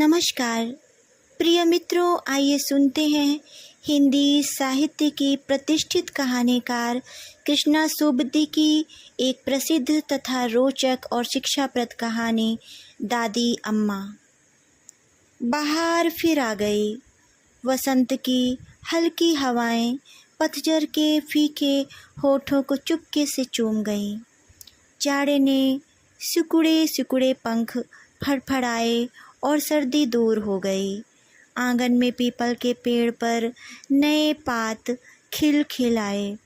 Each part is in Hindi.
नमस्कार प्रिय मित्रों, आइए सुनते हैं हिंदी साहित्य की प्रतिष्ठित कहानीकार कृष्णा सोबती की एक प्रसिद्ध तथा रोचक और शिक्षाप्रद कहानी दादी अम्मा। बहार फिर आ गई। वसंत की हल्की हवाएं पतझड़ के फीके होठों को चुपके से चूम गईं। जाड़े ने सिकुड़े सिकुड़े पंख फड़फड़ाए और सर्दी दूर हो गई। आंगन में पीपल के पेड़ पर नए पात खिल खिल आए।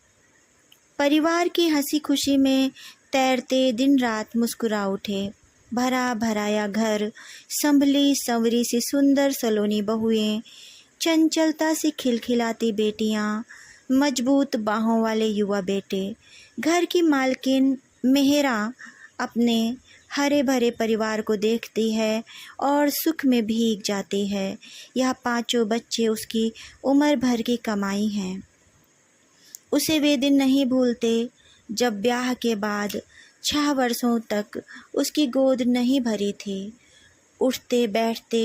परिवार की हंसी खुशी में तैरते दिन रात मुस्कुरा उठे। भरा भराया घर, संभली संवरी सी सुंदर सलोनी बहुएं, चंचलता से खिलखिलाती बेटियां, मजबूत बाहों वाले युवा बेटे। घर की मालकिन मेहरा अपने हरे भरे परिवार को देखती है और सुख में भीग जाती है। यह पांचों बच्चे उसकी उम्र भर की कमाई हैं। उसे वे दिन नहीं भूलते जब ब्याह के बाद 6 वर्षों तक उसकी गोद नहीं भरी थी। उठते बैठते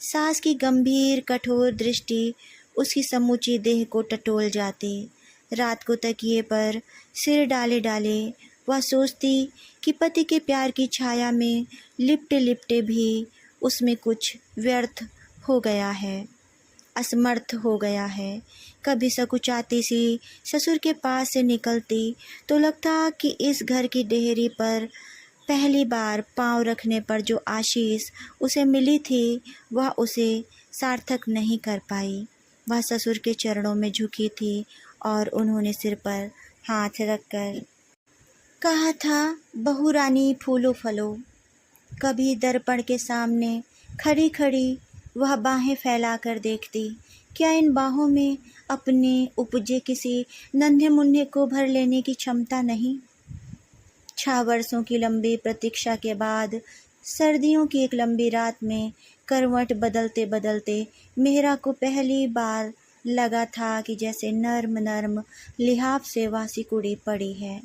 सास की गंभीर कठोर दृष्टि उसकी समूची देह को टटोल जाती। रात को तकिए पर सिर डाले डाले वह सोचती कि पति के प्यार की छाया में लिपटे लिपटे भी उसमें कुछ व्यर्थ हो गया है, असमर्थ हो गया है। कभी सकुचाती सी ससुर के पास से निकलती तो लगता कि इस घर की डेहरी पर पहली बार पांव रखने पर जो आशीष उसे मिली थी वह उसे सार्थक नहीं कर पाई। वह ससुर के चरणों में झुकी थी और उन्होंने सिर पर हाथ रखकर कहा था, बहू रानी फूलो फलो। कभी दर्पण के सामने खड़ी खड़ी वह बाहें फैला कर देखती, क्या इन बाहों में अपने उपजे किसी नन्हे मुन्ने को भर लेने की क्षमता नहीं। 6 वर्षों की लंबी प्रतीक्षा के बाद सर्दियों की एक लंबी रात में करवट बदलते बदलते मेहरा को पहली बार लगा था कि जैसे नर्म नर्म लिहाफ से वह सिकुड़ी पड़ी है,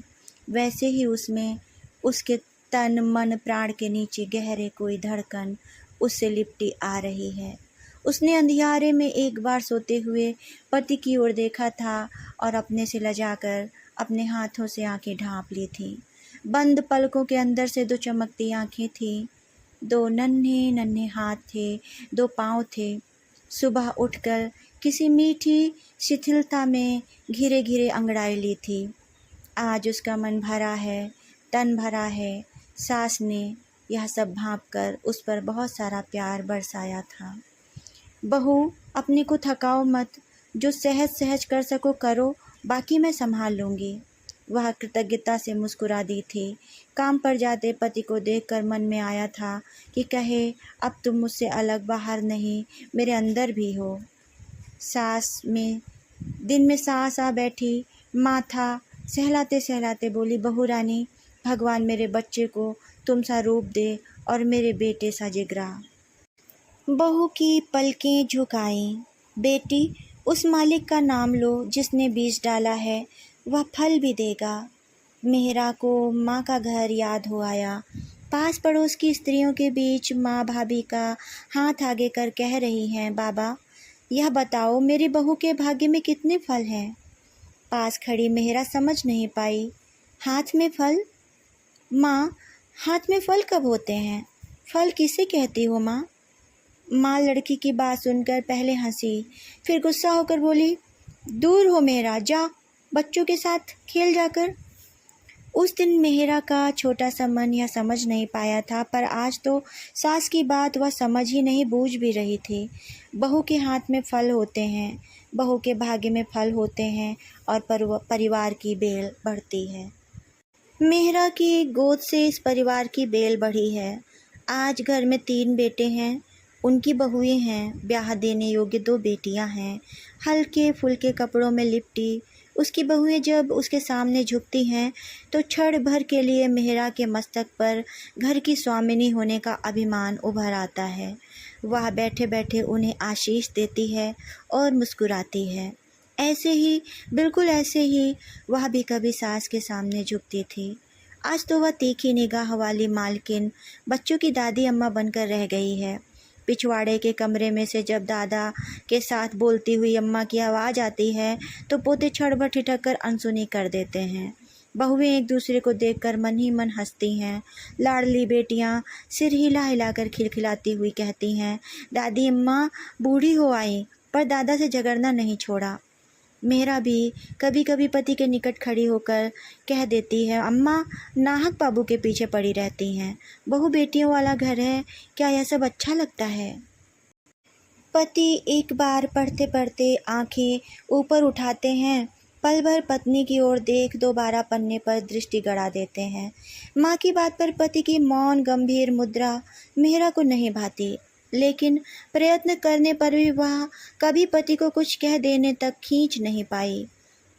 वैसे ही उसमें उसके तन मन प्राण के नीचे गहरे कोई धड़कन उससे लिपटी आ रही है। उसने अंधियारे में एक बार सोते हुए पति की ओर देखा था और अपने से लजाकर अपने हाथों से आंखें ढांप ली थी। बंद पलकों के अंदर से 2 चमकती आंखें थीं, 2 नन्हे नन्हे हाथ थे, 2 पाँव थे। सुबह उठकर किसी मीठी शिथिलता में घिरे घिरे अंगड़ाई ली थी। आज उसका मन भरा है, तन भरा है। सास ने यह सब भांपकर उस पर बहुत सारा प्यार बरसाया था। बहू, अपने को थकाओ मत, जो सहज सहज कर सको करो, बाकी मैं संभाल लूँगी। वह कृतज्ञता से मुस्कुरा दी थी। काम पर जाते पति को देखकर मन में आया था कि कहे, अब तुम मुझसे अलग बाहर नहीं, मेरे अंदर भी हो। दिन में सास आ बैठी, माथा सहलाते सहलाते बोली, बहू रानी, भगवान मेरे बच्चे को तुम सा रूप दे और मेरे बेटे सा जिगरा। बहू की पलकें झुकाईं। बेटी, उस मालिक का नाम लो जिसने बीज डाला है, वह फल भी देगा। मेहरा को माँ का घर याद हो आया। पास पड़ोस की स्त्रियों के बीच माँ भाभी का हाथ आगे कर कह रही हैं, बाबा, यह बताओ मेरी बहू के भाग्य में कितने फल हैं। पास खड़ी मेहरा समझ नहीं पाई। हाथ में फल? माँ, हाथ में फल कब होते हैं? फल किसे कहती हो माँ? माँ लड़की की बात सुनकर पहले हंसी, फिर गुस्सा होकर बोली, दूर हो मेहरा, जा बच्चों के साथ खेल जाकर। उस दिन मेहरा का छोटा सा मन यह समझ नहीं पाया था, पर आज तो सास की बात वह समझ ही नहीं, बूझ भी रही थी। बहू के हाथ में फल होते हैं, बहू के भाग्य में फल होते हैं और परिवार की बेल बढ़ती है। मेहरा की गोद से इस परिवार की बेल बढ़ी है। आज घर में 3 बेटे हैं, उनकी बहुएं हैं, ब्याह देने योग्य 2 बेटियां हैं। हल्के फुल्के कपड़ों में लिपटी उसकी बहुएं जब उसके सामने झुकती हैं तो क्षण भर के लिए मेहरा के मस्तक पर घर की स्वामिनी होने का अभिमान उभर आता है। वह बैठे बैठे उन्हें आशीष देती है और मुस्कुराती है। ऐसे ही, बिल्कुल ऐसे ही वह भी कभी सास के सामने झुकती थी। आज तो वह तीखी निगाह वाली मालकिन बच्चों की दादी अम्मा बनकर रह गई है। पिछवाड़े के कमरे में से जब दादा के साथ बोलती हुई अम्मा की आवाज़ आती है तो पोते छड़बड़ ठिठक कर अनसुनी कर देते हैं। बहुएं एक दूसरे को देखकर मन ही मन हंसती हैं। लाडली बेटियां सिर हिला हिलाकर खिलखिलाती हुई कहती हैं, दादी अम्मा बूढ़ी हो आई पर दादा से झगड़ना नहीं छोड़ा। मेरा भी कभी कभी पति के निकट खड़ी होकर कह देती है, अम्मा नाहक बाबू के पीछे पड़ी रहती हैं, बहू बेटियों वाला घर है, क्या यह सब अच्छा लगता है। पति एक बार पढ़ते पढ़ते आंखें ऊपर उठाते हैं, पल भर पत्नी की ओर देख दोबारा पन्ने पर दृष्टि गड़ा देते हैं। माँ की बात पर पति की मौन गंभीर मुद्रा मेहरा को नहीं भाती, लेकिन प्रयत्न करने पर भी वह कभी पति को कुछ कह देने तक खींच नहीं पाई।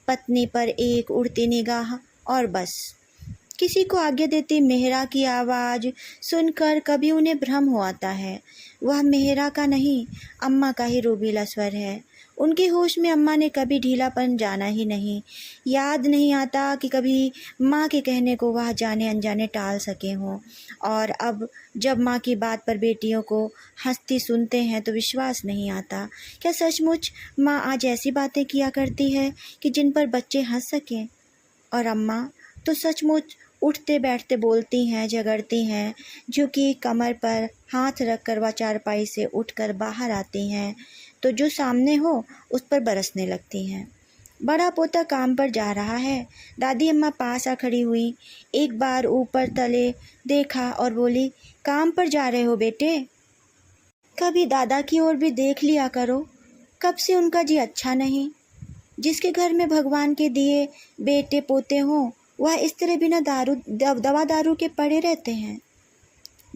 पत्नी पर एक उड़ती निगाह और बस। किसी को आज्ञा देती मेहरा की आवाज़ सुनकर कभी उन्हें भ्रम हो आता है, वह मेहरा का नहीं अम्मा का ही रूबीला स्वर है। उनके होश में अम्मा ने कभी ढीलापन जाना ही नहीं। याद नहीं आता कि कभी माँ के कहने को वह जाने अनजाने टाल सके हों। और अब जब माँ की बात पर बेटियों को हंसती सुनते हैं तो विश्वास नहीं आता। क्या सचमुच माँ आज ऐसी बातें किया करती है कि जिन पर बच्चे हंस सकें? और अम्मा तो सचमुच उठते बैठते बोलती हैं, झगड़ती हैं, झुकी कमर पर हाथ रखकर वह चारपाई से उठकर बाहर आती हैं तो जो सामने हो उस पर बरसने लगती हैं। बड़ा पोता काम पर जा रहा है। दादी अम्मा पास आ खड़ी हुई, एक बार ऊपर तले देखा और बोली, काम पर जा रहे हो बेटे? कभी दादा की ओर भी देख लिया करो, कब से उनका जी अच्छा नहीं। जिसके घर में भगवान के दिए बेटे पोते हों वह इस तरह बिना दवा दारू के पड़े रहते हैं।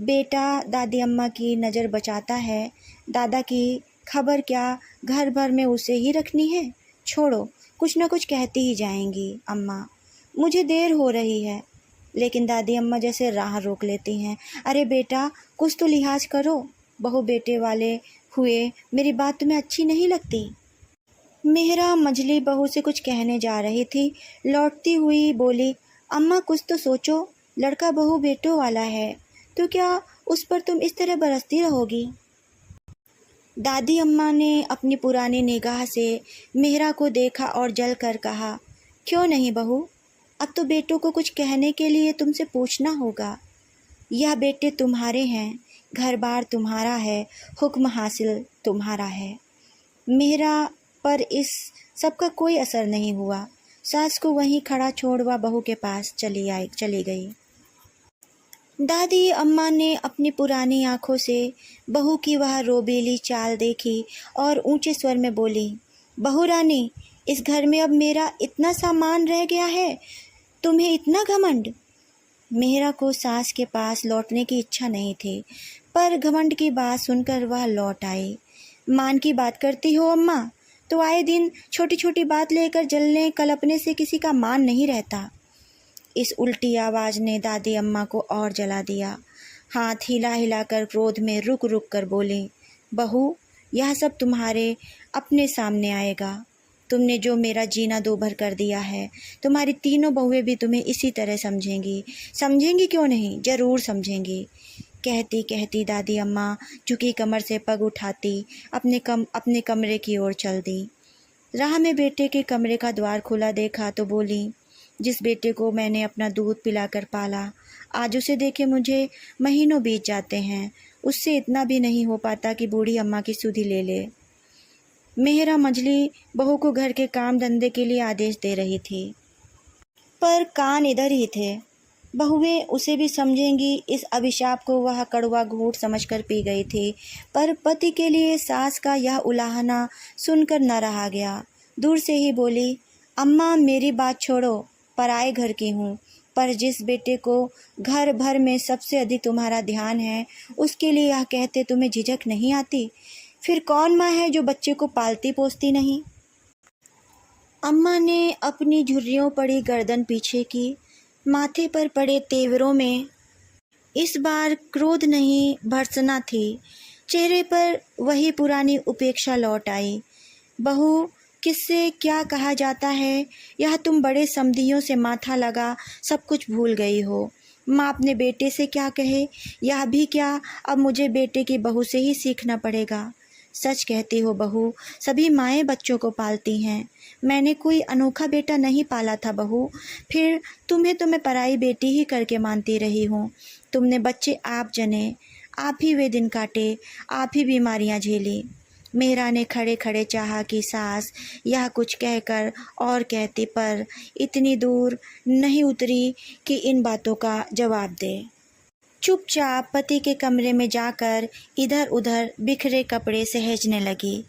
बेटा दादी अम्मा की नज़र बचाता है, दादा की खबर क्या घर भर में उसे ही रखनी है। छोड़ो, कुछ ना कुछ कहती ही जाएंगी अम्मा, मुझे देर हो रही है। लेकिन दादी अम्मा जैसे राह रोक लेती हैं। अरे बेटा कुछ तो लिहाज करो, बहू बेटे वाले हुए मेरी बात तुम्हें अच्छी नहीं लगती। मेहरा मझली बहू से कुछ कहने जा रही थी, लौटती हुई बोली, अम्मा कुछ तो सोचो, लड़का बहू बेटों वाला है तो क्या उस पर तुम इस तरह बरसती रहोगी। दादी अम्मा ने अपनी पुरानी निगाह से मेहरा को देखा और जल कर कहा, क्यों नहीं बहू, अब तो बेटों को कुछ कहने के लिए तुमसे पूछना होगा। यह बेटे तुम्हारे हैं, घर बार तुम्हारा है, हुक्म हासिल तुम्हारा है। मेहरा पर इस सब का कोई असर नहीं हुआ। सास को वहीं खड़ा छोड़ वह बहू के पास चली गई। दादी अम्मा ने अपनी पुरानी आंखों से बहू की वह रोबीली चाल देखी और ऊंचे स्वर में बोली, बहू रानी, इस घर में अब मेरा इतना सामान रह गया है, तुम्हें इतना घमंड। मेहरा को सास के पास लौटने की इच्छा नहीं थी, पर घमंड की बात सुनकर वह लौट आई। मान की बात करती हो अम्मा, तो आए दिन छोटी छोटी बात लेकर जलने कलपने से किसी का मान नहीं रहता। इस उल्टी आवाज़ ने दादी अम्मा को और जला दिया। हाथ हिला हिलाकर क्रोध में रुक रुक कर बोली, बहू यह सब तुम्हारे अपने सामने आएगा। तुमने जो मेरा जीना दोभर कर दिया है, तुम्हारी तीनों बहुएं भी तुम्हें इसी तरह समझेंगी क्यों नहीं, ज़रूर समझेंगी। कहती कहती दादी अम्मा झुकी कमर से पग उठाती अपने कमरे की ओर चल दी। राह में बेटे के कमरे का द्वार खुला देखा तो बोली, जिस बेटे को मैंने अपना दूध पिलाकर पाला, आज उसे देखे मुझे महीनों बीत जाते हैं, उससे इतना भी नहीं हो पाता कि बूढ़ी अम्मा की सुधि ले ले। मेहरा मझली बहू को घर के काम धंधे के लिए आदेश दे रही थी, पर कान इधर ही थे। बहुएं उसे भी समझेंगी, इस अभिशाप को वह कड़वा घूंट समझकर पी गई थी। पर पति के लिए सास का यह उलाहना सुनकर न रहा गया। दूर से ही बोली, अम्मा मेरी बात छोड़ो, पराए घर की हूँ, पर जिस बेटे को घर भर में सबसे अधिक तुम्हारा ध्यान है, उसके लिए यह कहते तुम्हें झिझक नहीं आती? फिर कौन माँ है जो बच्चे को पालती पोसती नहीं। अम्मा ने अपनी झुर्रियों पड़ी गर्दन पीछे की, माथे पर पड़े तेवरों में इस बार क्रोध नहीं भर्त्सना थी। चेहरे पर वही पुरानी उपेक्षा लौट आई। बहू किससे क्या कहा जाता है, यह तुम बड़े समधियों से माथा लगा सब कुछ भूल गई हो। माँ अपने बेटे से क्या कहे, यह भी क्या, अब मुझे बेटे की बहू से ही सीखना पड़ेगा। सच कहती हो बहू, सभी माएँ बच्चों को पालती हैं। मैंने कोई अनोखा बेटा नहीं पाला था बहू, फिर तुम्हें तो मैं पराई बेटी ही करके मानती रही हूँ। तुमने बच्चे आप जने, आप ही वे दिन काटे, आप ही बीमारियाँ झेली। मेहरा ने खड़े खड़े चाहा कि सास यह कुछ कहकर और कहती, पर इतनी दूर नहीं उतरी कि इन बातों का जवाब दे। चुपचाप पति के कमरे में जाकर इधर उधर बिखरे कपड़े सहेजने लगी।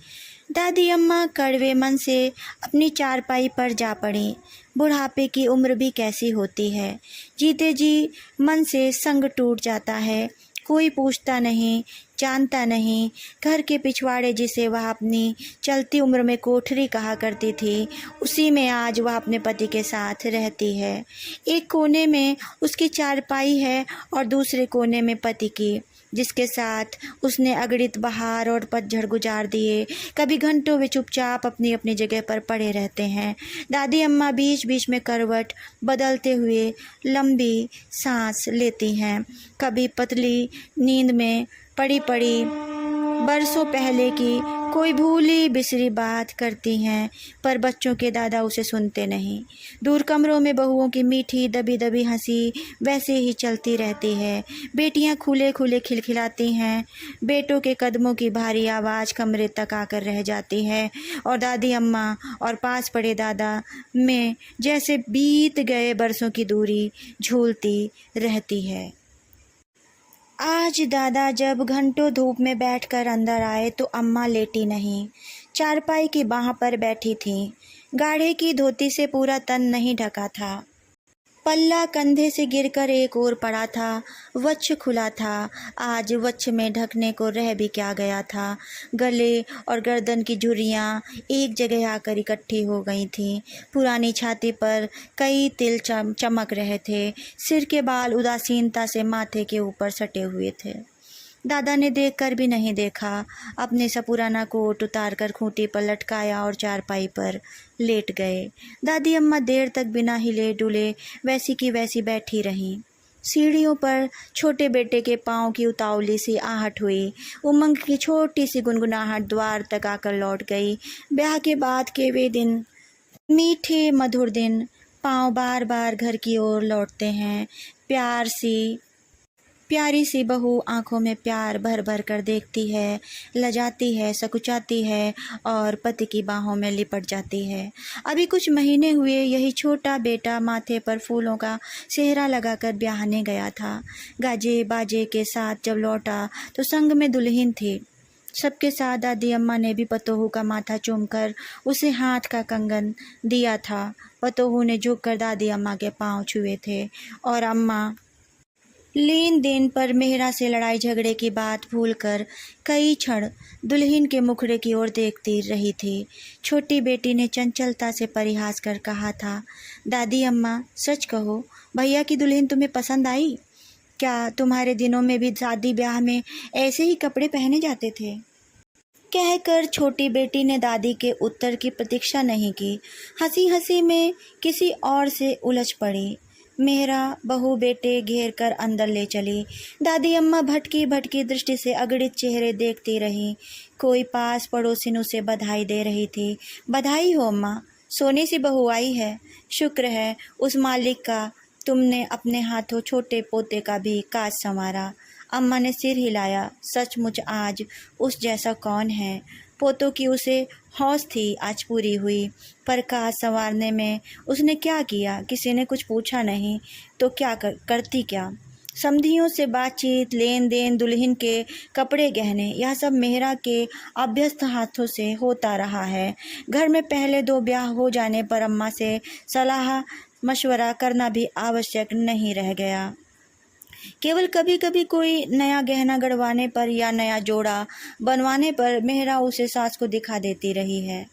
दादी अम्मा कड़वे मन से अपनी चारपाई पर जा पड़ी। बुढ़ापे की उम्र भी कैसी होती है, जीते जी मन से संग टूट जाता है। कोई पूछता नहीं, जानता नहीं। घर के पिछवाड़े जिसे वह अपनी चलती उम्र में कोठरी कहा करती थी, उसी में आज वह अपने पति के साथ रहती है। एक कोने में उसकी चारपाई है और दूसरे कोने में पति की, जिसके साथ उसने अगणित बहार और पतझड़ गुजार दिए। कभी घंटों वे चुपचाप अपनी अपनी जगह पर पड़े रहते हैं। दादी अम्मा बीच बीच में करवट बदलते हुए लंबी सांस लेती हैं। कभी पतली नींद में पड़ी पड़ी बरसों पहले की कोई भूली बिसरी बात करती हैं, पर बच्चों के दादा उसे सुनते नहीं। दूर कमरों में बहुओं की मीठी दबी दबी हंसी वैसे ही चलती रहती है। बेटियां खुले खुले खिलखिलाती हैं, बेटों के कदमों की भारी आवाज़ कमरे तक आकर रह जाती है, और दादी अम्मा और पास पड़े दादा में जैसे बीत गए बरसों की दूरी झूलती रहती है। आज दादा जब घंटों धूप में बैठकर अंदर आए तो अम्मा लेटी नहीं, चारपाई की बाह पर बैठी थीं। गाढ़े की धोती से पूरा तन नहीं ढका था, पल्ला कंधे से गिरकर एक ओर पड़ा था। वच्छ खुला था, आज वच्छ में ढकने को रह भी क्या गया था। गले और गर्दन की झुर्रियाँ एक जगह आकर इकट्ठी हो गई थीं। पुरानी छाती पर कई तिल चमक रहे थे। सिर के बाल उदासीनता से माथे के ऊपर सटे हुए थे। दादा ने देखकर भी नहीं देखा, अपने सा पुराना कोट उतार कर खूंटी पर लटकाया और चारपाई पर लेट गए। दादी अम्मा देर तक बिना हिले डुले वैसी की वैसी बैठी रहीं। सीढ़ियों पर छोटे बेटे के पाँव की उतावली सी आहट हुई। उमंग की छोटी सी गुनगुनाहट द्वार तक आकर लौट गई। ब्याह के बाद के वे दिन, मीठे मधुर दिन, पाँव बार बार घर की ओर लौटते हैं। प्यारी सी बहू आंखों में प्यार भर भर कर देखती है, लजाती है, सकुचाती है और पति की बाहों में लिपट जाती है। अभी कुछ महीने हुए यही छोटा बेटा माथे पर फूलों का सेहरा लगाकर ब्याहने गया था। गाजे बाजे के साथ जब लौटा तो संग में दुल्हन थी। सबके साथ दादी अम्मा ने भी पतोहू का माथा चूमकर उसे हाथ का कंगन दिया था। पतोहू ने झुककर दादी अम्मा के पाँव छुए थे और अम्मा लेन देन पर मेहरा से लड़ाई झगड़े की बात भूलकर कई क्षण दुल्हन के मुखड़े की ओर देखती रही थी। छोटी बेटी ने चंचलता से परिहास कर कहा था, दादी अम्मा सच कहो, भैया की दुल्हन तुम्हें पसंद आई? क्या तुम्हारे दिनों में भी शादी ब्याह में ऐसे ही कपड़े पहने जाते थे? कहकर छोटी बेटी ने दादी के उत्तर की प्रतीक्षा नहीं की, हंसी हंसी में किसी और से उलझ पड़ी। मेहरा बहू बेटे घेर कर अंदर ले चली। दादी अम्मा भटकी भटकी दृष्टि से अगणित चेहरे देखती रही। कोई पास पड़ोसिन उसे बधाई दे रही थी। बधाई हो अम्मा, सोने सी बहू आई है। शुक्र है उस मालिक का, तुमने अपने हाथों छोटे पोते का भी काज संवारा। अम्मा ने सिर हिलाया। सचमुच आज उस जैसा कौन है। पोतों की उसे हौस थी आज पूरी हुई, पर काज संवारने में उसने क्या किया? किसी ने कुछ पूछा नहीं तो क्या करती क्या? समधियों से बातचीत, लेन देन, दुल्हन के कपड़े गहने, यह सब मेहरा के अभ्यस्त हाथों से होता रहा है। घर में पहले 2 ब्याह हो जाने पर अम्मा से सलाह मशवरा करना भी आवश्यक नहीं रह गया। केवल कभी कभी कोई नया गहना गढ़वाने पर या नया जोड़ा बनवाने पर मेहरा उसे सास को दिखा देती रही है।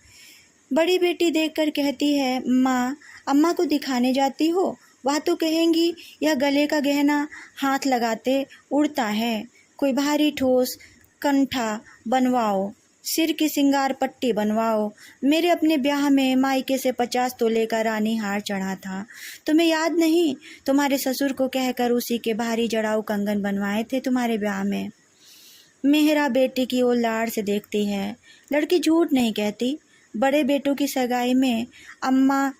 बड़ी बेटी देखकर कहती है, माँ अम्मा को दिखाने जाती हो? वह तो कहेंगी यह गले का गहना हाथ लगाते उड़ता है, कोई भारी ठोस कंठा बनवाओ। सिर की सिंगार पट्टी बनवाओ। मेरे अपने ब्याह में मायके से 50 तोले का रानी हार चढ़ा था। तुम्हें याद नहीं? तुम्हारे ससुर को कहकर उसी के भारी जड़ाऊ कंगन बनवाए थे तुम्हारे ब्याह में। मेहरा बेटी की ओर लाड़ से देखती है। लड़की झूठ नहीं कहती। बड़े बेटों की सगाई में अम्मा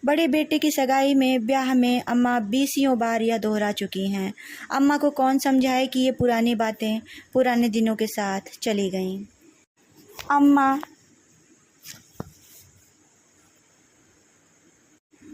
बड़े बेटे की सगाई में ब्याह में अम्मा 20 बार यह दोहरा चुकी हैं। अम्मा को कौन समझाए कि ये पुरानी बातें पुराने दिनों के साथ चली गईं। अम्मा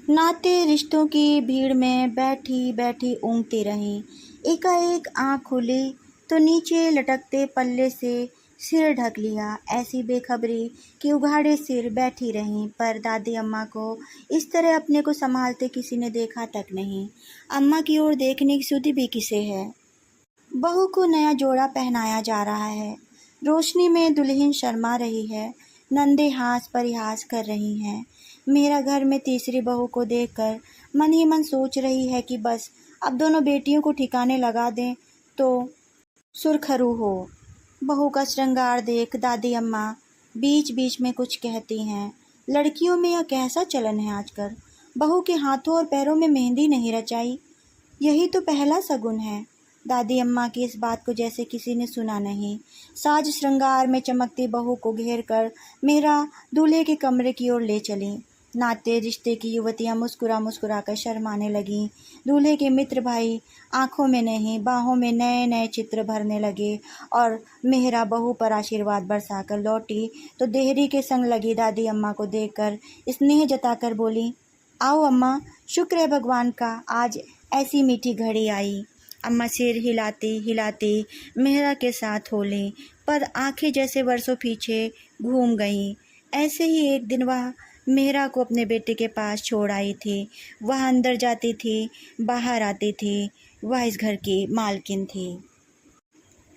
नाते रिश्तों की भीड़ में बैठी बैठी ऊँघती रहीं। एकाएक आँख खुली तो नीचे लटकते पल्ले से सिर ढक लिया। ऐसी बेखबरी कि उघाड़े सिर बैठी रहीं, पर दादी अम्मा को इस तरह अपने को संभालते किसी ने देखा तक नहीं। अम्मा की ओर देखने की सुधि भी किसे है। बहू को नया जोड़ा पहनाया जा रहा है। रोशनी में दुल्हन शर्मा रही है। नंदे हास परिहास कर रही हैं। मेरा घर में तीसरी बहू को देखकर मन ही मन सोच रही है कि बस अब दोनों बेटियों को ठिकाने लगा दें तो सुरखरू हो। बहू का श्रृंगार देख दादी अम्मा बीच बीच में कुछ कहती हैं। लड़कियों में यह कैसा चलन है आजकल, बहू के हाथों और पैरों में मेहंदी नहीं रचाई। यही तो पहला शगुन है। दादी अम्मा की इस बात को जैसे किसी ने सुना नहीं। साज श्रृंगार में चमकती बहू को घेर कर मेरा दूल्हे के कमरे की ओर ले चली। नाते रिश्ते की युवतियां मुस्कुरा मुस्कुरा कर शर्माने लगीं। दूल्हे के मित्र भाई आंखों में नहीं बाहों में नए नए चित्र भरने लगे और मेहरा बहू पर आशीर्वाद बरसाकर लौटी तो देहरी के संग लगी दादी अम्मा को देखकर स्नेह जताकर बोली, आओ अम्मा, शुक्र है भगवान का आज ऐसी मीठी घड़ी आई। अम्मा सिर हिलाती हिलाती मेहरा के साथ होली, पर आंखें जैसे वर्षों पीछे घूम गईं। ऐसे ही एक दिन वह मेहरा को अपने बेटे के पास छोड़ आई थी। वह अंदर जाती थी, बाहर आती थी। वह इस घर की मालकिन थी।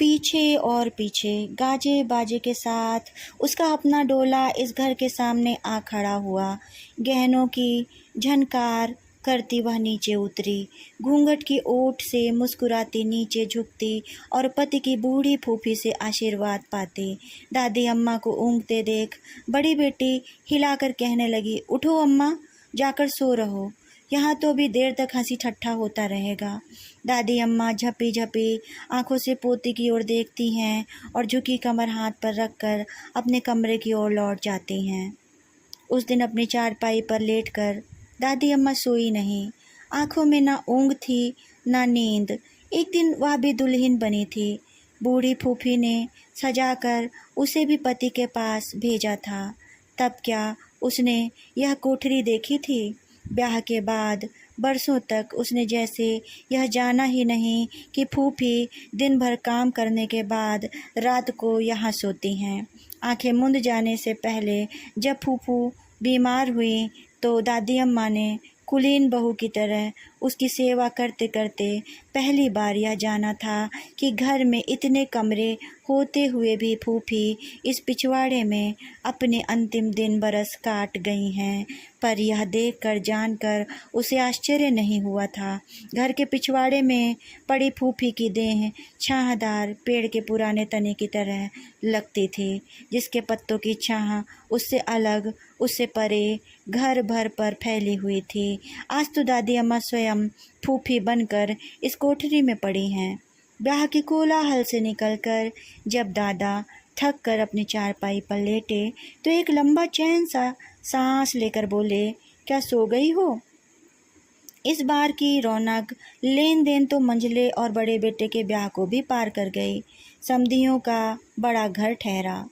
पीछे और पीछे गाजे बाजे के साथ उसका अपना डोला इस घर के सामने आ खड़ा हुआ। गहनों की झनकार करती वह नीचे उतरी। घूंघट की ओट से मुस्कुराती नीचे झुकती और पति की बूढ़ी फूफी से आशीर्वाद पाती। दादी अम्मा को ऊँघते देख बड़ी बेटी हिलाकर कहने लगी, उठो अम्मा, जाकर सो रहो, यहाँ तो अभी देर तक हंसी ठट्ठा होता रहेगा। दादी अम्मा झपी झपी आंखों से पोती की ओर देखती हैं और झुकी कमर हाथ पर रखकर अपने कमरे की ओर लौट जाती हैं। उस दिन अपनी चारपाई पर लेटकर दादी अम्मा सोई नहीं। आंखों में ना ऊँघ थी ना नींद। एक दिन वह भी दुल्हन बनी थी। बूढ़ी फूफी ने सजाकर उसे भी पति के पास भेजा था। तब क्या उसने यह कोठरी देखी थी? ब्याह के बाद बरसों तक उसने जैसे यह जाना ही नहीं कि फूफी दिन भर काम करने के बाद रात को यहाँ सोती हैं। आंखें मूंद जाने से पहले जब फूफू बीमार हुई तो दादी अम्मा ने कुलीन बहू की तरह उसकी सेवा करते करते पहली बार यह जाना था कि घर में इतने कमरे होते हुए भी फूफी इस पिछवाड़े में अपने अंतिम दिन बरस काट गई हैं। पर यह देखकर जानकर उसे आश्चर्य नहीं हुआ था। घर के पिछवाड़े में पड़ी फूफी की देह छाहदार पेड़ के पुराने तने की तरह लगती थी, जिसके पत्तों की छाह उससे अलग, उससे परे घर भर पर फैली हुई थी। आज तो दादी अम्मा स्वयं फूफी बनकर इस कोठरी में पड़ी हैं। ब्याह की कोलाहल से निकलकर जब दादा थक कर अपनी चारपाई पर लेटे तो एक लंबा चैन सा सांस लेकर बोले, क्या सो गई हो? इस बार की रौनक लेन देन तो मंझले और बड़े बेटे के ब्याह को भी पार कर गई। समधियों का बड़ा घर ठहरा।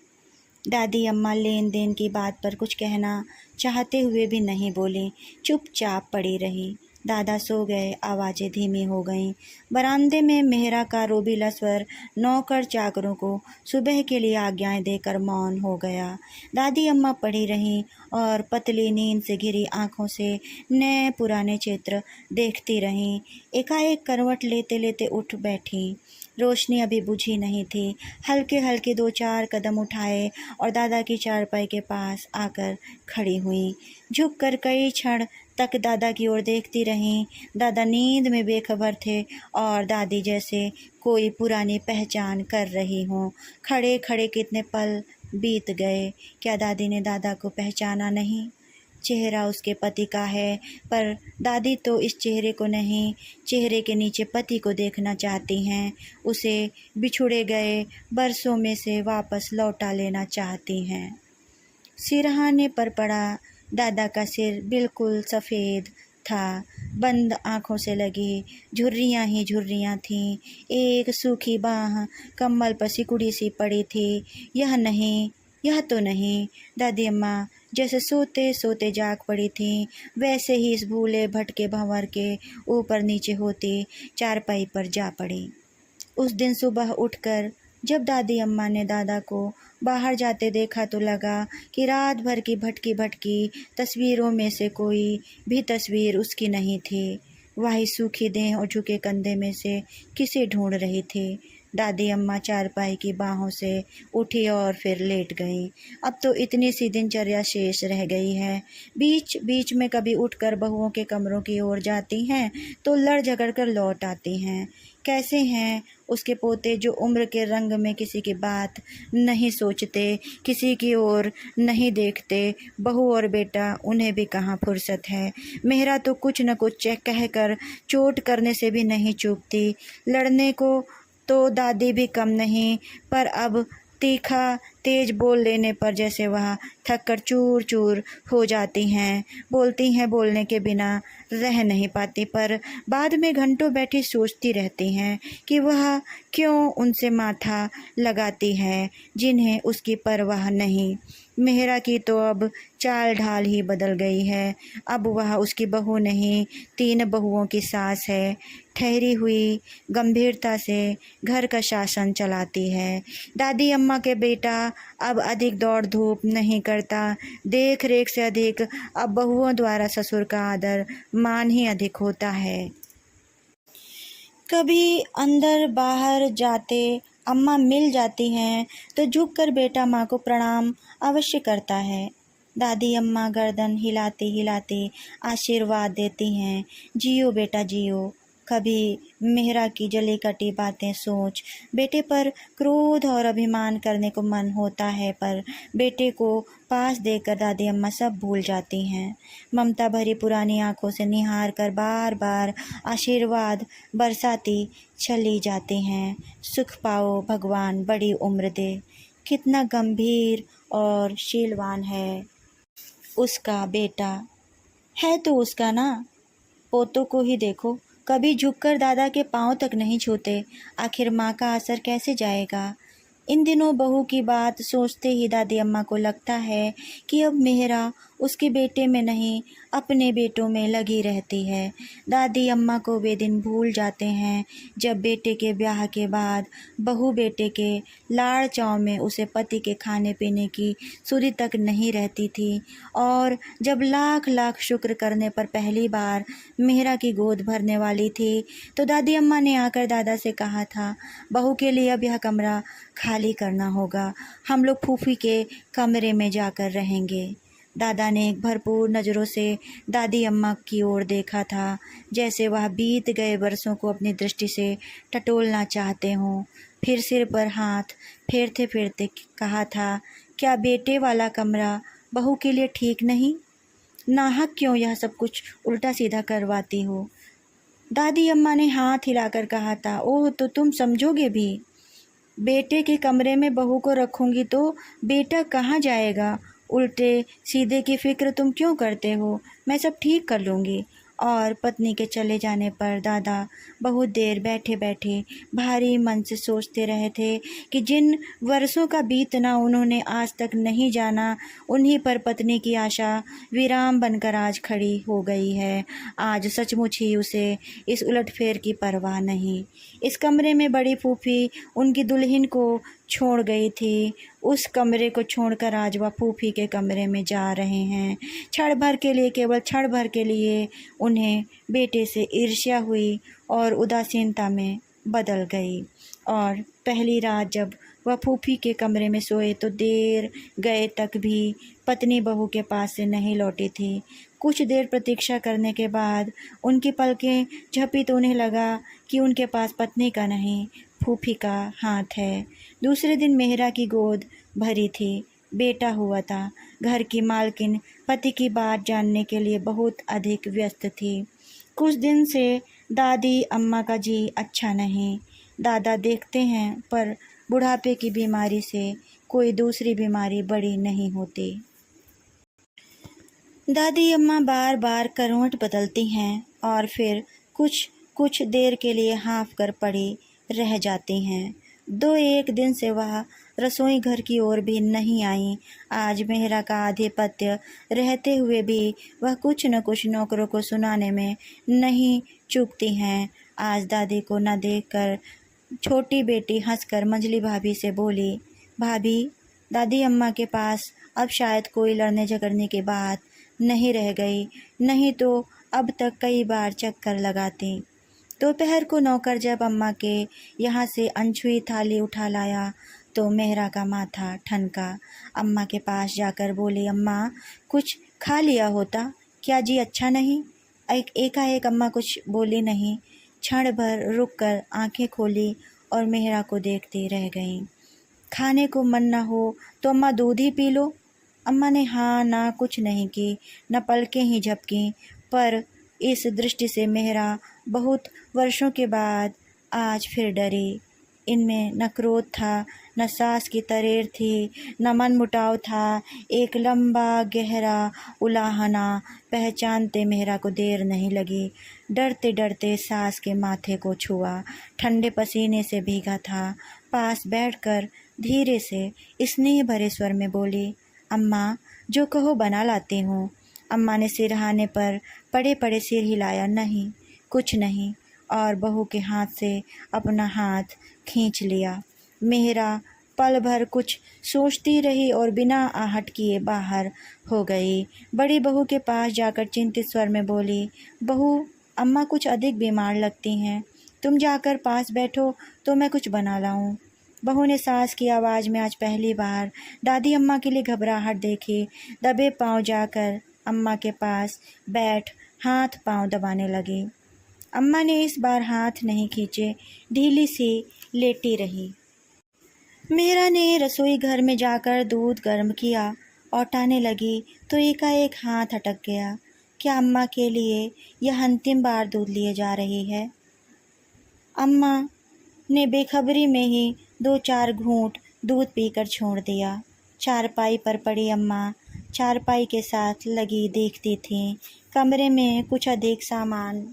दादी अम्मा लेन देन की बात पर कुछ कहना चाहते हुए भी नहीं बोली, चुपचाप पड़ी रही। दादा सो गए, आवाज़ें धीमी हो गईं। बरामदे में मेहरा का रोबीला स्वर नौकर चाकरों को सुबह के लिए आज्ञाएं देकर मौन हो गया। दादी अम्मा पड़ी रहीं और पतली नींद से घिरी आंखों से नए पुराने चित्र देखती रहीं। एकाएक करवट लेते लेते उठ बैठीं। रोशनी अभी बुझी नहीं थी। हल्के हल्के 2-4 कदम उठाए और दादा की चारपाई के पास आकर खड़ी हुई। झुक कर कई क्षण तक दादा की ओर देखती रहीं। दादा नींद में बेखबर थे और दादी जैसे कोई पुरानी पहचान कर रही हों। खड़े खड़े कितने पल बीत गए। क्या दादी ने दादा को पहचाना नहीं? चेहरा उसके पति का है, पर दादी तो इस चेहरे को नहीं, चेहरे के नीचे पति को देखना चाहती हैं। उसे बिछुड़े गए बरसों में से वापस लौटा लेना चाहती हैं। सिरहाने पर पड़ा दादा का सिर बिल्कुल सफ़ेद था। बंद आँखों से लगी झुर्रियाँ ही झुर्रियाँ थीं। एक सूखी बाँह कम्बल पर सिकुड़ी सी पड़ी थी। यह नहीं, यह तो नहीं। दादी अम्मा जैसे सोते सोते जाग पड़ी थीं, वैसे ही इस भूले भटके भंवर के ऊपर नीचे होती चारपाई पर जा पड़ी। उस दिन सुबह उठकर जब दादी अम्मा ने दादा को बाहर जाते देखा तो लगा कि रात भर की भटकी भटकी तस्वीरों में से कोई भी तस्वीर उसकी नहीं थी। वही सूखी देह और झुके कंधे में से किसे ढूंढ रही थी। दादी अम्मा चारपाई की बाहों से उठी और फिर लेट गई। अब तो इतनी सी दिनचर्या शेष रह गई है। बीच बीच में कभी उठकर बहुओं के कमरों की ओर जाती हैं तो लड़ झगड़ कर लौट आती हैं। कैसे हैं उसके पोते जो उम्र के रंग में किसी की बात नहीं सोचते, किसी की ओर नहीं देखते। बहू और बेटा, उन्हें भी कहाँ फुर्सत है। मेहरा तो कुछ न कुछ कहकर चोट करने से भी नहीं चूकती। लड़ने को तो दादी भी कम नहीं, पर अब तीखा तेज बोल लेने पर जैसे वह थक कर चूर चूर हो जाती हैं। बोलती हैं, बोलने के बिना रह नहीं पाती, पर बाद में घंटों बैठी सोचती रहती हैं कि वह क्यों उनसे माथा लगाती है जिन्हें उसकी परवाह नहीं। मेहरा की तो अब चाल ढाल ही बदल गई है। अब वह उसकी बहू नहीं, 3 बहुओं की सास है। ठहरी हुई गंभीरता से घर का शासन चलाती है। दादी अम्मा के बेटा अब अधिक दौड़ धूप नहीं करता। देख रेख से अधिक अब बहुओं द्वारा ससुर का आदर मान ही अधिक होता है। कभी अंदर बाहर जाते अम्मा मिल जाती हैं तो झुककर बेटा माँ को प्रणाम अवश्य करता है। दादी अम्मा गर्दन हिलाते हिलाते आशीर्वाद देती हैं, जियो बेटा जियो। कभी मेहरा की जली कटी बातें सोच बेटे पर क्रोध और अभिमान करने को मन होता है, पर बेटे को पास देकर दादी अम्मा सब भूल जाती हैं। ममता भरी पुरानी आंखों से निहार कर बार बार आशीर्वाद बरसाती चली जाती हैं। सुख पाओ भगवान, बड़ी उम्र दे। कितना गंभीर और शीलवान है उसका बेटा। है तो उसका ना। पोतों को ही देखो, कभी झुककर दादा के पांव तक नहीं छूते। आखिर माँ का असर कैसे जाएगा। इन दिनों बहू की बात सोचते ही दादी अम्मा को लगता है कि अब मेहरा उसके बेटे में नहीं, अपने बेटों में लगी रहती है। दादी अम्मा को वे दिन भूल जाते हैं जब बेटे के ब्याह के बाद बहू बेटे के लाड़ चाव में उसे पति के खाने पीने की सुधि तक नहीं रहती थी, और जब लाख लाख शुक्र करने पर पहली बार मेहरा की गोद भरने वाली थी तो दादी अम्मा ने आकर दादा से कहा था, बहू के लिए अब यह कमरा खाली करना होगा, हम लोग फूफी के कमरे में जाकर रहेंगे। दादा ने एक भरपूर नज़रों से दादी अम्मा की ओर देखा था, जैसे वह बीत गए वर्षों को अपनी दृष्टि से टटोलना चाहते हों। फिर सिर पर हाथ फेरते फेरते कहा था, क्या बेटे वाला कमरा बहू के लिए ठीक नहीं? नाहक क्यों यह सब कुछ उल्टा सीधा करवाती हो? दादी अम्मा ने हाथ हिलाकर कहा था, ओह तो तुम समझोगे भी। बेटे के कमरे में बहू को रखूंगी तो बेटा कहाँ जाएगा? उल्टे सीधे की फिक्र तुम क्यों करते हो? मैं सब ठीक कर लूँगी। और पत्नी के चले जाने पर दादा बहुत देर बैठे बैठे भारी मन से सोचते रहे थे कि जिन वर्षों का बीतना उन्होंने आज तक नहीं जाना, उन्हीं पर पत्नी की आशा विराम बनकर आज खड़ी हो गई है। आज सचमुच ही उसे इस उलटफेर की परवाह नहीं। इस कमरे में बड़ी फूफी उनकी दुल्हन को छोड़ गई थी। उस कमरे को छोड़कर आज वह फूफी के कमरे में जा रहे हैं। क्षण भर के लिए, केवल क्षण भर के लिए उन्हें बेटे से ईर्ष्या हुई और उदासीनता में बदल गई। और पहली रात जब वह फूफी के कमरे में सोए तो देर गए तक भी पत्नी बहू के पास से नहीं लौटी थी। कुछ देर प्रतीक्षा करने के बाद उनकी पलकें झपी तो उन्हें लगा कि उनके पास पत्नी का नहीं, फूफी का हाथ है। दूसरे दिन मेहरा की गोद भरी थी, बेटा हुआ था। घर की मालकिन पति की बात जानने के लिए बहुत अधिक व्यस्त थी। कुछ दिन से दादी अम्मा का जी अच्छा नहीं। दादा देखते हैं पर बुढ़ापे की बीमारी से कोई दूसरी बीमारी बड़ी नहीं होती। दादी अम्मा बार बार करवट बदलती हैं और फिर कुछ कुछ देर के लिए हाँफ कर पड़ी रह जाती हैं। 2-1 दिन से वह रसोई घर की ओर भी नहीं आई। आज मेहरा का आधिपत्य रहते हुए भी वह कुछ न कुछ नौकरों को सुनाने में नहीं चूकती हैं। आज दादी को न देखकर छोटी बेटी हंसकर मंजली भाभी से बोली, भाभी, दादी अम्मा के पास अब शायद कोई लड़ने झगड़ने की बात नहीं रह गई, नहीं तो अब तक कई बार चक्कर लगाती। दोपहर को नौकर जब अम्मा के यहाँ से अनछुई थाली उठा लाया तो मेहरा का माथा ठनका। अम्मा के पास जाकर बोली, अम्मा कुछ खा लिया होता, क्या जी अच्छा नहीं? एकाएक अम्मा कुछ बोली नहीं, क्षण भर रुक कर आंखें खोली और मेहरा को देखती रह गईं। खाने को मन न हो तो अम्मा दूध ही पी लो। अम्मा ने हाँ ना कुछ नहीं की, न पलकें ही झपकीं। पर इस दृष्टि से मेहरा बहुत वर्षों के बाद आज फिर डरी। इनमें न क्रोध था, न सास की तरेर थी, न मनमुटाव था, एक लंबा गहरा उलाहना। पहचानते मेहरा को देर नहीं लगी। डरते डरते सास के माथे को छुआ, ठंडे पसीने से भीगा था। पास बैठकर धीरे से स्नेह भरे स्वर में बोली, अम्मा जो कहो बना लाती हूँ। अम्मा ने सिरहाने पर पड़े पड़े सिर हिलाया, नहीं कुछ नहीं, और बहू के हाथ से अपना हाथ खींच लिया। मेहरा पल भर कुछ सोचती रही और बिना आहट किए बाहर हो गई। बड़ी बहू के पास जाकर चिंतित स्वर में बोली, बहू अम्मा कुछ अधिक बीमार लगती हैं, तुम जाकर पास बैठो तो मैं कुछ बना लाऊं। बहू ने सास की आवाज़ में आज पहली बार दादी अम्मा के लिए घबराहट देखी। दबे पांव जाकर अम्मा के पास बैठ हाथ पांव दबाने लगी। अम्मा ने इस बार हाथ नहीं खींचे, ढीली सी लेटी रही। मेहरा ने रसोई घर में जाकर दूध गर्म किया, औटाने लगी तो एकाएक हाथ अटक गया। क्या अम्मा के लिए यह अंतिम बार दूध लिए जा रही है? अम्मा ने बेखबरी में ही 2-4 घूंट दूध पीकर छोड़ दिया। चारपाई पर पड़ी अम्मा चारपाई के साथ लगी देखती थीं। कमरे में कुछ अधिक सामान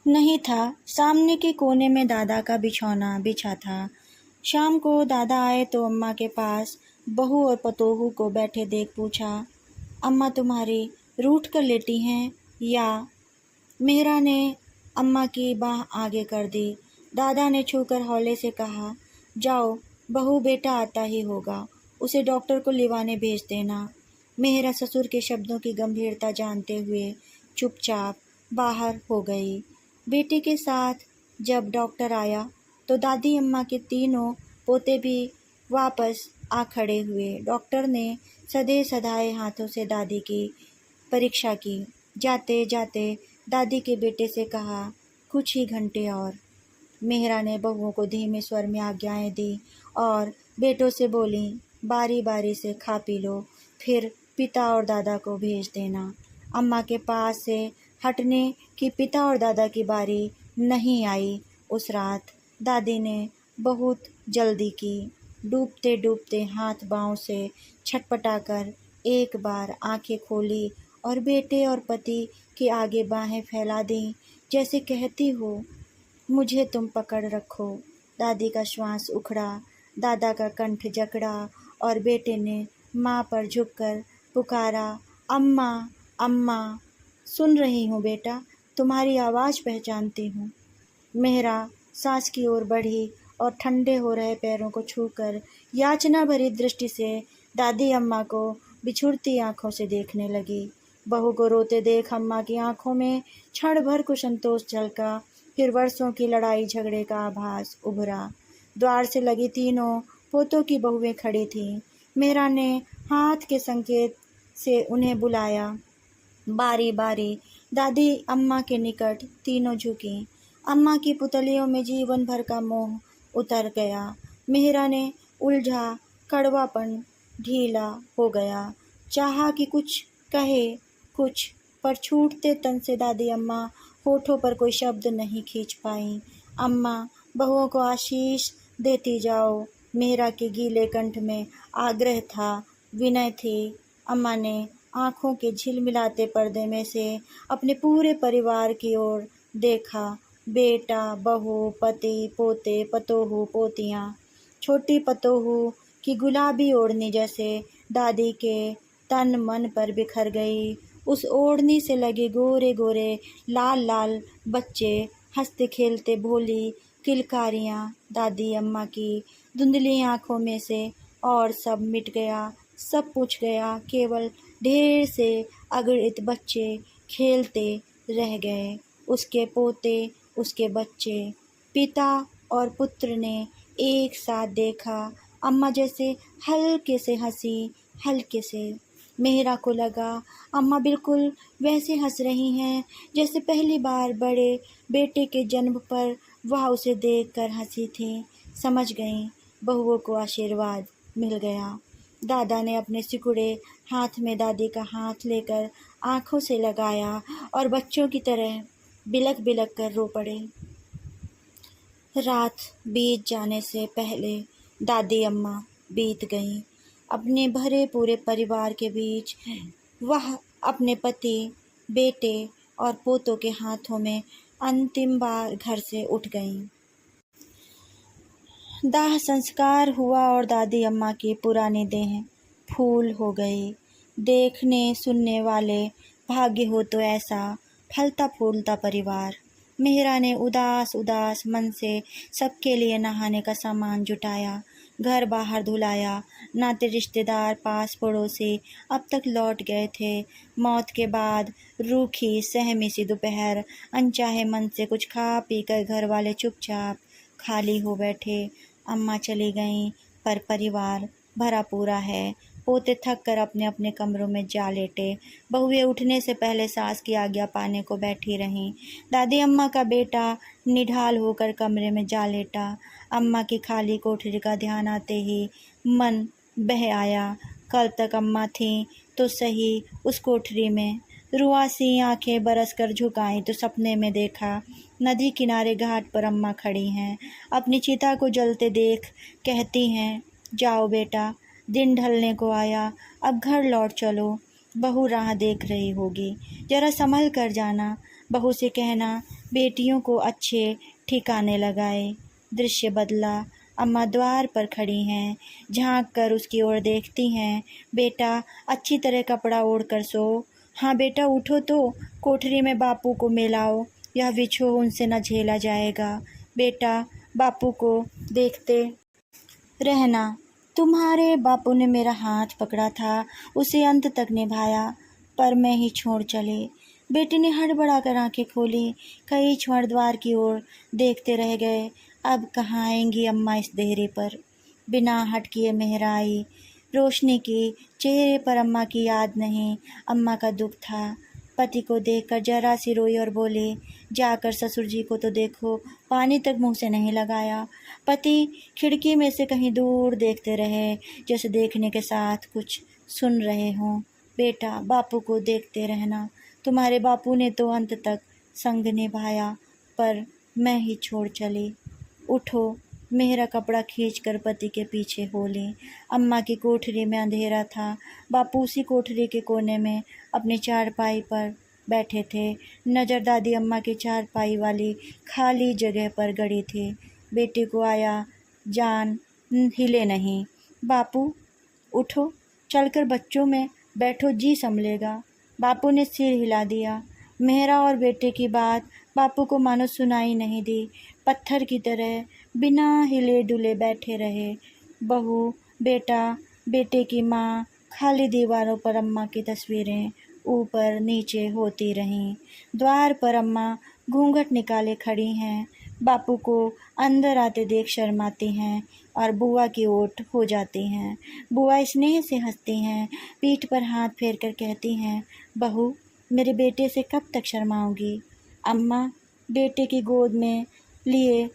नहीं था। सामने के कोने में दादा का बिछौना बिछा था। शाम को दादा आए तो अम्मा के पास बहू और पतोहू को बैठे देख पूछा, अम्मा तुम्हारी रूठ कर लेटी हैं या? मेहरा ने अम्मा की बाह आगे कर दी। दादा ने छूकर हौले से कहा, जाओ बहू बेटा आता ही होगा, उसे डॉक्टर को लिवाने भेज देना। मेहरा ससुर के शब्दों की गंभीरता जानते हुए चुपचाप बाहर हो गई। बेटे के साथ जब डॉक्टर आया तो दादी अम्मा के तीनों पोते भी वापस आ खड़े हुए। डॉक्टर ने सधे सधाए हाथों से दादी की परीक्षा की। जाते जाते दादी के बेटे से कहा, कुछ ही घंटे और। मेहरा ने बहुओं को धीमे स्वर में आज्ञाएं दी और बेटों से बोली, बारी बारी से खा पी लो, फिर पिता और दादा को भेज देना। अम्मा के पास से हटने की पिता और दादा की बारी नहीं आई। उस रात दादी ने बहुत जल्दी की। डूबते डूबते हाथ बाहों से छटपटाकर एक बार आंखें खोली और बेटे और पति के आगे बाहें फैला दी, जैसे कहती हो, मुझे तुम पकड़ रखो। दादी का श्वास उखड़ा, दादा का कंठ जकड़ा और बेटे ने माँ पर झुककर पुकारा, अम्मा अम्मा। सुन रही हूँ बेटा, तुम्हारी आवाज़ पहचानती हूँ। मेहरा सास की ओर बढ़ी और ठंडे हो रहे पैरों को छूकर याचना भरी दृष्टि से दादी अम्मा को बिछुड़ती आंखों से देखने लगी। बहू को रोते देख अम्मा की आंखों में क्षण भर को संतोष झलका, फिर वर्षों की लड़ाई झगड़े का आभास उभरा। द्वार से लगी तीनों पोतों की बहुएं खड़ी थीं। मेहरा ने हाथ के संकेत से उन्हें बुलाया। बारी बारी दादी अम्मा के निकट तीनों झुकीं। अम्मा की पुतलियों में जीवन भर का मोह उतर गया। मेहरा ने उलझा कड़वापन ढीला हो गया। चाहा कि कुछ कहे कुछ, पर छूटते तन से दादी अम्मा होठों पर कोई शब्द नहीं खींच पाई। अम्मा, बहुओं को आशीष देती जाओ। मेहरा के गीले कंठ में आग्रह था, विनय थी। अम्मा ने आंखों के झिलमिलाते पर्दे में से अपने पूरे परिवार की ओर देखा। बेटा, बहू, पति, पोते, पतोहू, पोतियाँ। छोटी पतोहू की गुलाबी ओढ़नी जैसे दादी के तन मन पर बिखर गई। उस ओढ़नी से लगे गोरे गोरे लाल लाल बच्चे, हंसते खेलते भोली किलकारियाँ दादी अम्मा की धुंधली आंखों में से। और सब मिट गया, सब पूछ गया, केवल ढेर से अगणित बच्चे खेलते रह गए। उसके पोते, उसके बच्चे। पिता और पुत्र ने एक साथ देखा। अम्मा जैसे हल्के से हंसी, हल्के से। मेहरा को लगा अम्मा बिल्कुल वैसे हंस रही हैं जैसे पहली बार बड़े बेटे के जन्म पर वह उसे देखकर हंसी थी। समझ गई, बहुओं को आशीर्वाद मिल गया। दादा ने अपने सिकुड़े हाथ में दादी का हाथ लेकर आंखों से लगाया और बच्चों की तरह बिलक बिलक कर रो पड़े। रात बीत जाने से पहले दादी अम्मा बीत गईं। अपने भरे पूरे परिवार के बीच वह अपने पति, बेटे और पोतों के हाथों में अंतिम बार घर से उठ गईं। दाह संस्कार हुआ और दादी अम्मा की पुरानी देह फूल हो गई। देखने सुनने वाले भाग्य हो तो ऐसा फलता फूलता परिवार। मेहरा ने उदास उदास मन से सबके लिए नहाने का सामान जुटाया, घर बाहर धुलाया। नाते रिश्तेदार पास पड़ोसी अब तक लौट गए थे। मौत के बाद रूखी सहमी सी दोपहर, अनचाहे मन से कुछ खा पी कर घर वाले चुपचाप खाली हो बैठे। अम्मा चली गईं, पर परिवार भरा पूरा है। पोते थक कर अपने अपने कमरों में जा लेटे। बहुएं उठने से पहले सास की आज्ञा पाने को बैठी रहीं। दादी अम्मा का बेटा निढाल होकर कमरे में जा लेटा। अम्मा की खाली कोठरी का ध्यान आते ही मन बह आया। कल तक अम्मा थीं तो सही उस कोठरी में। रुआसी आंखें बरस कर झुकाईं तो सपने में देखा नदी किनारे घाट पर अम्मा खड़ी हैं। अपनी चिता को जलते देख कहती हैं, जाओ बेटा, दिन ढलने को आया, अब घर लौट चलो। बहू राह देख रही होगी, जरा संभल कर जाना। बहू से कहना बेटियों को अच्छे ठिकाने लगाए। दृश्य बदला। अम्मा द्वार पर खड़ी हैं, झांक कर उसकी ओर देखती हैं। बेटा, अच्छी तरह कपड़ा ओढ़ कर सो। हाँ बेटा, उठो तो कोठरी में बापू को मिलाओ, यह विछोह उनसे न झेला जाएगा। बेटा, बापू को देखते रहना। तुम्हारे बापू ने मेरा हाथ पकड़ा था, उसे अंत तक निभाया, पर मैं ही छोड़ चले। बेटे ने हड़बड़ा कर आंखें खोली। कई क्षण द्वार की ओर देखते रह गए। अब कहाँ आएंगी अम्मा इस देहरे पर। बिना हट किए मेहरा आई। रोशनी की चेहरे पर अम्मा की याद नहीं, अम्मा का दुख था। पति को देखकर जरा सी रोई और बोली, जाकर ससुर जी को तो देखो, पानी तक मुंह से नहीं लगाया। पति खिड़की में से कहीं दूर देखते रहे, जैसे देखने के साथ कुछ सुन रहे हों। बेटा, बापू को देखते रहना। तुम्हारे बापू ने तो अंत तक संग निभाया, पर मैं ही छोड़ चली। उठो। मेहरा कपड़ा खींचकर पति के पीछे हो ली। अम्मा की कोठरी में अंधेरा था। बापू उसी कोठरी के कोने में अपनी चारपाई पर बैठे थे। नज़र दादी अम्मा की चारपाई वाली खाली जगह पर गड़ी थी। बेटे को आया जान हिले नहीं। बापू, उठो, चलकर बच्चों में बैठो, जी संभलेगा। बापू ने सिर हिला दिया। मेहरा और बेटे की बात बापू को मानो सुनाई नहीं दी। पत्थर की तरह बिना हिले डुले बैठे रहे। बहू, बेटा, बेटे की माँ, खाली दीवारों पर अम्मा की तस्वीरें ऊपर नीचे होती रहीं। द्वार पर अम्मा घूंघट निकाले खड़ी हैं। बापू को अंदर आते देख शर्माती हैं और बुआ की ओट हो जाती हैं। बुआ स्नेह से हंसती हैं, पीठ पर हाथ फेर कर कहती हैं, बहू, मेरे बेटे से कब तक शर्माओगी। अम्मा बेटे की गोद में लिए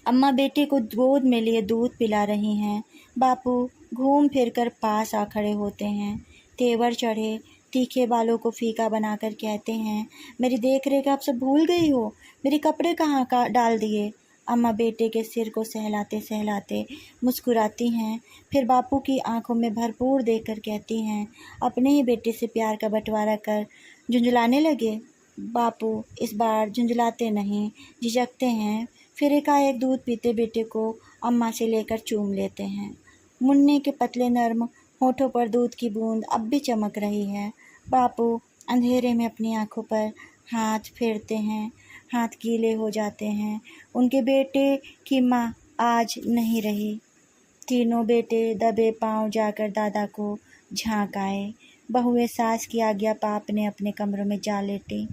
अम्मा बेटे को गोद में लिए दूध पिला रही हैं। बापू घूम फिर कर पास आ खड़े होते हैं। तेवर चढ़े तीखे बालों को फीका बनाकर कहते हैं, मेरी देख रेख आप सब भूल गई हो? मेरे कपड़े कहाँ का डाल दिए? अम्मा बेटे के सिर को सहलाते सहलाते मुस्कुराती हैं, फिर बापू की आंखों में भरपूर देखकर कहती हैं, अपने ही बेटे से प्यार का बंटवारा कर झुंझलाने लगे? बापू इस बार झुंझलाते नहीं, झिझकते हैं। फिर एकाएक दूध पीते बेटे को अम्मा से लेकर चूम लेते हैं। मुन्ने के पतले नर्म होठों पर दूध की बूंद अब भी चमक रही है। बापू अंधेरे में अपनी आंखों पर हाथ फेरते हैं, हाथ गीले हो जाते हैं। उनके बेटे की माँ आज नहीं रही। तीनों बेटे दबे पांव जाकर दादा को झांक आए। बहुएं सास की आज्ञा पापने अपने कमरों में जा लेटी।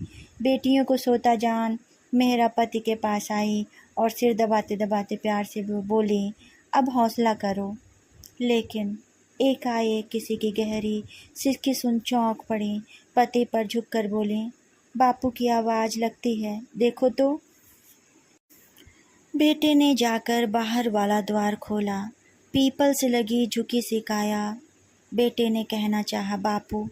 बेटियों को सोता जान मेहरा पति के पास आई और सिर दबाते दबाते प्यार से बोली, अब हौसला करो। लेकिन एकाएक किसी की गहरी सिसकी सुन चौंक पड़ी। पति पर झुककर बोली, बापू की आवाज़ लगती है, देखो तो। बेटे ने जाकर बाहर वाला द्वार खोला। पीपल से लगी झुकी सी काया। बेटे ने कहना चाहा बापू,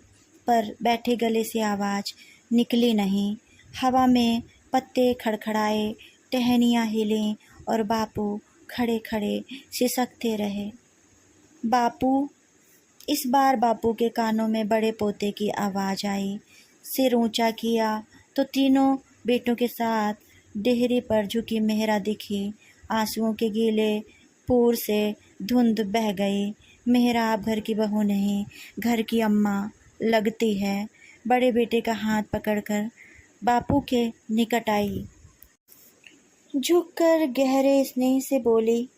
पर बैठे गले से आवाज़ निकली नहीं। हवा में पत्ते खड़खड़ाए, टहनियाँ हिलीं और बापू खड़े खड़े सिसकते रहे। बापू। इस बार बापू के कानों में बड़े पोते की आवाज़ आई। सिर ऊंचा किया तो तीनों बेटों के साथ डेहरी पर झुकी मेहरा दिखी। आंसुओं के गीले पूर से धुंध बह गई। मेहरा अब घर की बहू नहीं, घर की अम्मा लगती है। बड़े बेटे का हाथ पकड़कर बापू के निकट आई, झुककर गहरे स्नेह से बोली,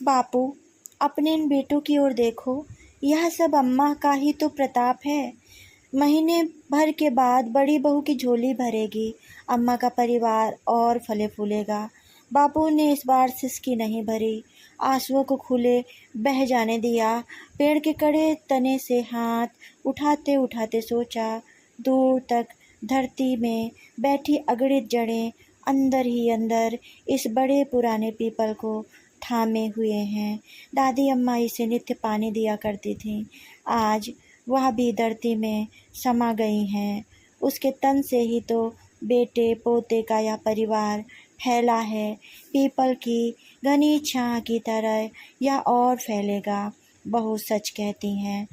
बापू अपने इन बेटों की ओर देखो, यह सब अम्मा का ही तो प्रताप है। महीने भर के बाद बड़ी बहू की झोली भरेगी, अम्मा का परिवार और फले फूलेगा। बापू ने इस बार सिसकी नहीं भरी, आंसुओं को खुले बह जाने दिया। पेड़ के कड़े तने से हाथ उठाते उठाते सोचा, दूर तक धरती में बैठी अगणित जड़ें अंदर ही अंदर इस बड़े पुराने पीपल को थामे हुए हैं। दादी अम्मा इसे नित्य पानी दिया करती थीं। आज वह भी धरती में समा गई हैं। उसके तन से ही तो बेटे पोते का यह परिवार फैला है। पीपल की घनी छां की तरह यह और फैलेगा। बहू सच कहती हैं,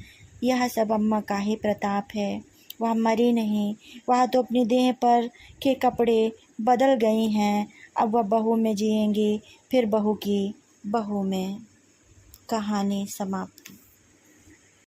यह सब अम्मा का ही प्रताप है। वह मरी नहीं, वह तो अपनी देह पर के कपड़े बदल गई हैं। अब वह बहू में जिएंगी, फिर बहू की बहू में। कहानी समाप्त।